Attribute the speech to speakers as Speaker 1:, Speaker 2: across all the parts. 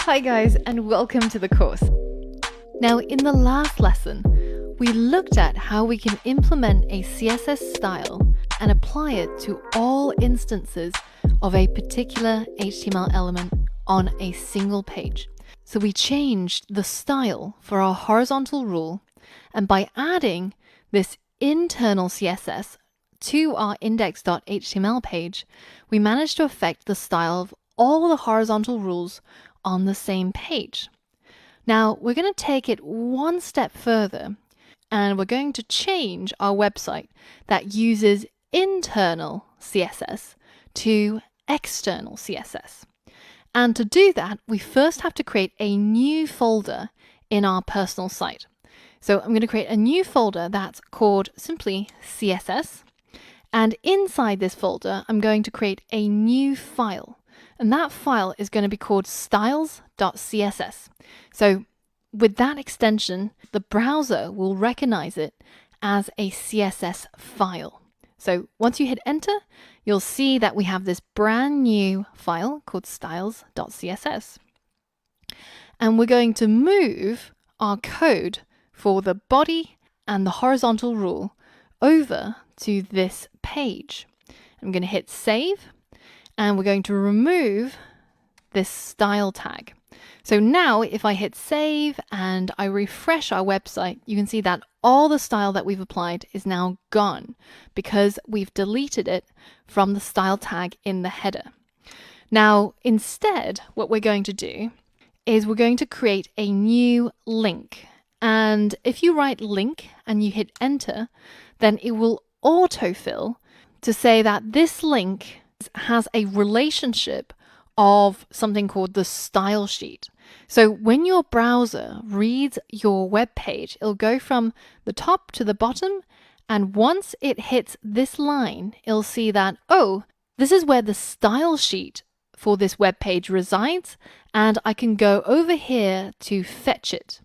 Speaker 1: Hi guys, and welcome to the course. Now, in the last lesson, we looked at how we can implement a CSS style and apply it to all instances of a particular HTML element on a single page. So we changed the style for our horizontal rule, and by adding this internal CSS to our index.html page, we managed to affect the style of all the horizontal rules on the same page. Now we're going to take it one step further, and we're going to change our website that uses internal CSS to external CSS. And to do that, we first have to create a new folder in our personal site. So I'm going to create a new folder that's called simply CSS. And inside this folder, I'm going to create a new file. And that file is going to be called styles.css. So with that extension, the browser will recognize it as a CSS file. So once you hit enter, you'll see that we have this brand new file called styles.css. And we're going to move our code for the body and the horizontal rule over to this page. I'm going to hit save, and we're going to remove this style tag. So now if I hit save and I refresh our website, you can see that all the style that we've applied is now gone because we've deleted it from the style tag in the header. Now, instead, what we're going to do is we're going to create a new link. And if you write link and you hit enter, then it will autofill to say that this link has a relationship of something called the style sheet. So when your browser reads your web page, it'll go from the top to the bottom, and once it hits this line, it'll see that, oh, this is where the style sheet for this web page resides, and I can go over here to fetch it.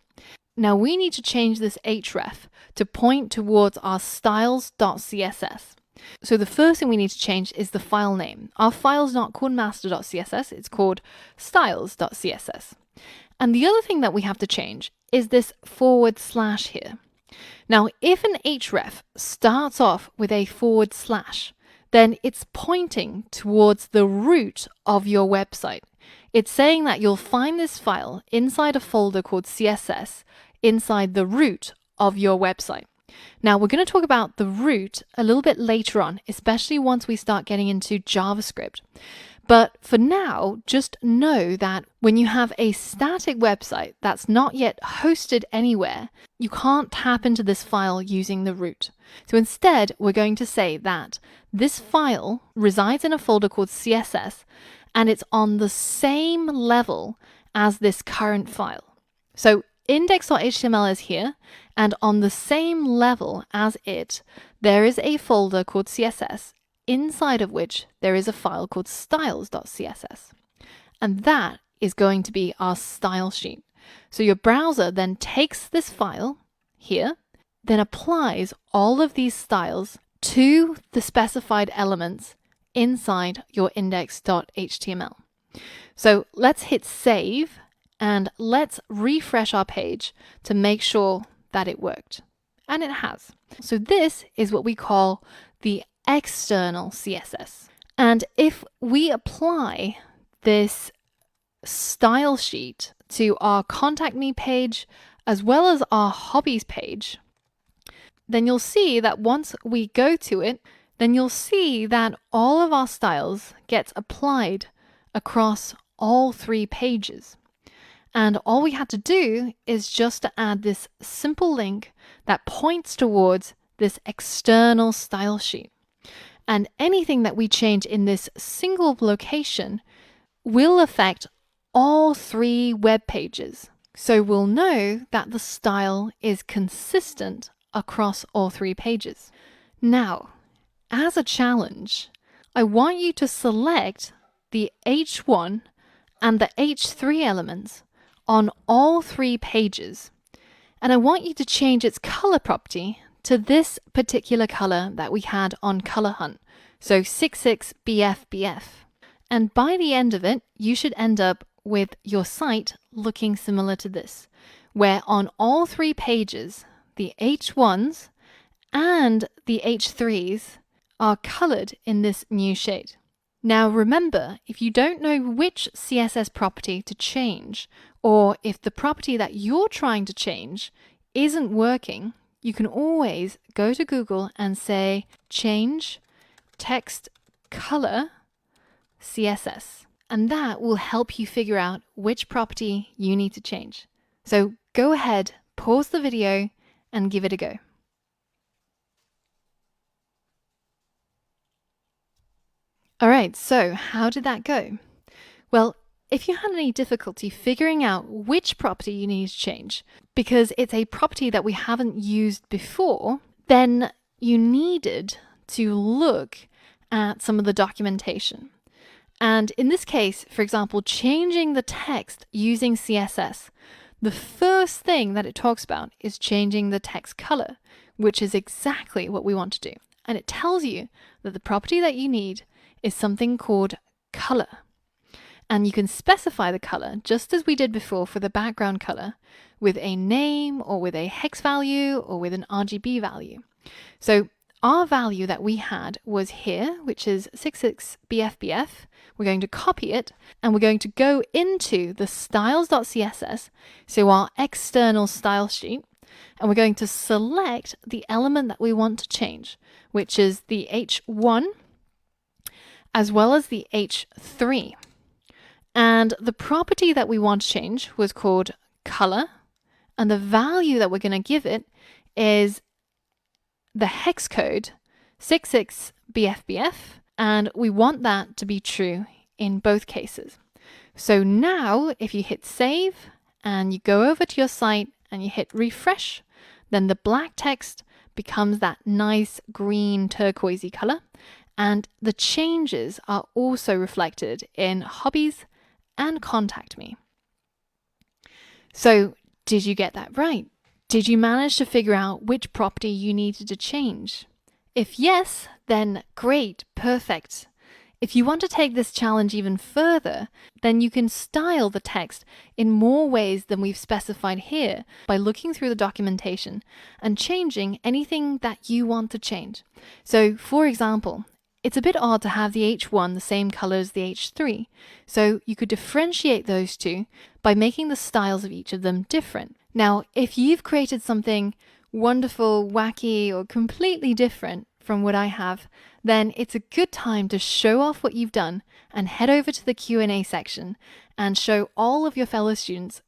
Speaker 1: Now we need to change this href to point towards our styles.css. So the first thing we need to change is the file name. Our file is not called master.css, it's called styles.css. And the other thing that we have to change is this / here. Now, if an href starts off with a /, then it's pointing towards the root of your website. It's saying that you'll find this file inside a folder called CSS inside the root of your website. Now, we're going to talk about the root a little bit later on, especially once we start getting into JavaScript. But for now, just know that when you have a static website that's not yet hosted anywhere, you can't tap into this file using the root. So instead, we're going to say that this file resides in a folder called CSS, and it's on the same level as this current file. So index.html is here, and on the same level as it, there is a folder called CSS, inside of which there is a file called styles.css. And that is going to be our style sheet. So your browser then takes this file here, then applies all of these styles to the specified elements inside your index.html. So let's hit save, and let's refresh our page to make sure that it worked. And it has. So this is what we call the external CSS. And if we apply this style sheet to our contact me page as well as our hobbies page, then you'll see that once we go to it, then you'll see that all of our styles get applied across all 3 pages. And all we had to do is just to add this simple link that points towards this external style sheet. And anything that we change in this single location will affect all 3 web pages. So we'll know that the style is consistent across all 3 pages. Now, as a challenge, I want you to select the H1 and the H3 elements on all 3 pages, and I want you to change its color property to this particular color that we had on Color Hunt, so 66BFBF. And by the end of it, you should end up with your site looking similar to this, where on all 3 pages, the H1s and the H3s are colored in this new shade. Now remember, if you don't know which CSS property to change, or if the property that you're trying to change isn't working, you can always go to Google and say, change text color CSS. And that will help you figure out which property you need to change. So go ahead, pause the video, and give it a go. All right, so how did that go? Well, if you had any difficulty figuring out which property you need to change, because it's a property that we haven't used before, then you needed to look at some of the documentation. And in this case, for example, changing the text using CSS, the first thing that it talks about is changing the text color, which is exactly what we want to do. And it tells you that the property that you need is something called color. And you can specify the color just as we did before for the background color with a name or with a hex value or with an RGB value. So our value that we had was here, which is 66BFBF. We're going to copy it and we're going to go into the styles.css, so our external style sheet, and we're going to select the element that we want to change, which is the H1 as well as the H3. And the property that we want to change was called color, and the value that we're going to give it is the hex code 66BFBF, and we want that to be true in both cases. So now if you hit save and you go over to your site and you hit refresh, then the black text becomes that nice green turquoisey color, and the changes are also reflected in hobbies and contact me. So did you get that right? Did you manage to figure out which property you needed to change? If yes, then great, perfect. If you want to take this challenge even further, then you can style the text in more ways than we've specified here by looking through the documentation and changing anything that you want to change. So, for example, it's a bit odd to have the H1 the same color as the H3, so you could differentiate those two by making the styles of each of them different. Now, if you've created something wonderful, wacky, or completely different from what I have, then it's a good time to show off what you've done and head over to the Q&A section and show all of your fellow students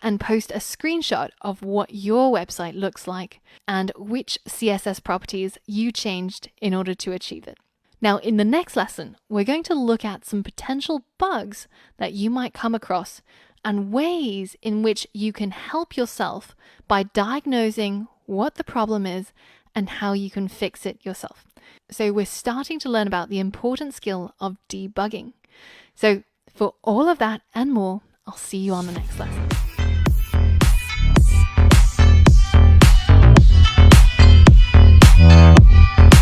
Speaker 1: and post a screenshot of what your website looks like and which CSS properties you changed in order to achieve it. Now, in the next lesson, we're going to look at some potential bugs that you might come across and ways in which you can help yourself by diagnosing what the problem is and how you can fix it yourself. So we're starting to learn about the important skill of debugging. So for all of that and more, I'll see you on the next lesson.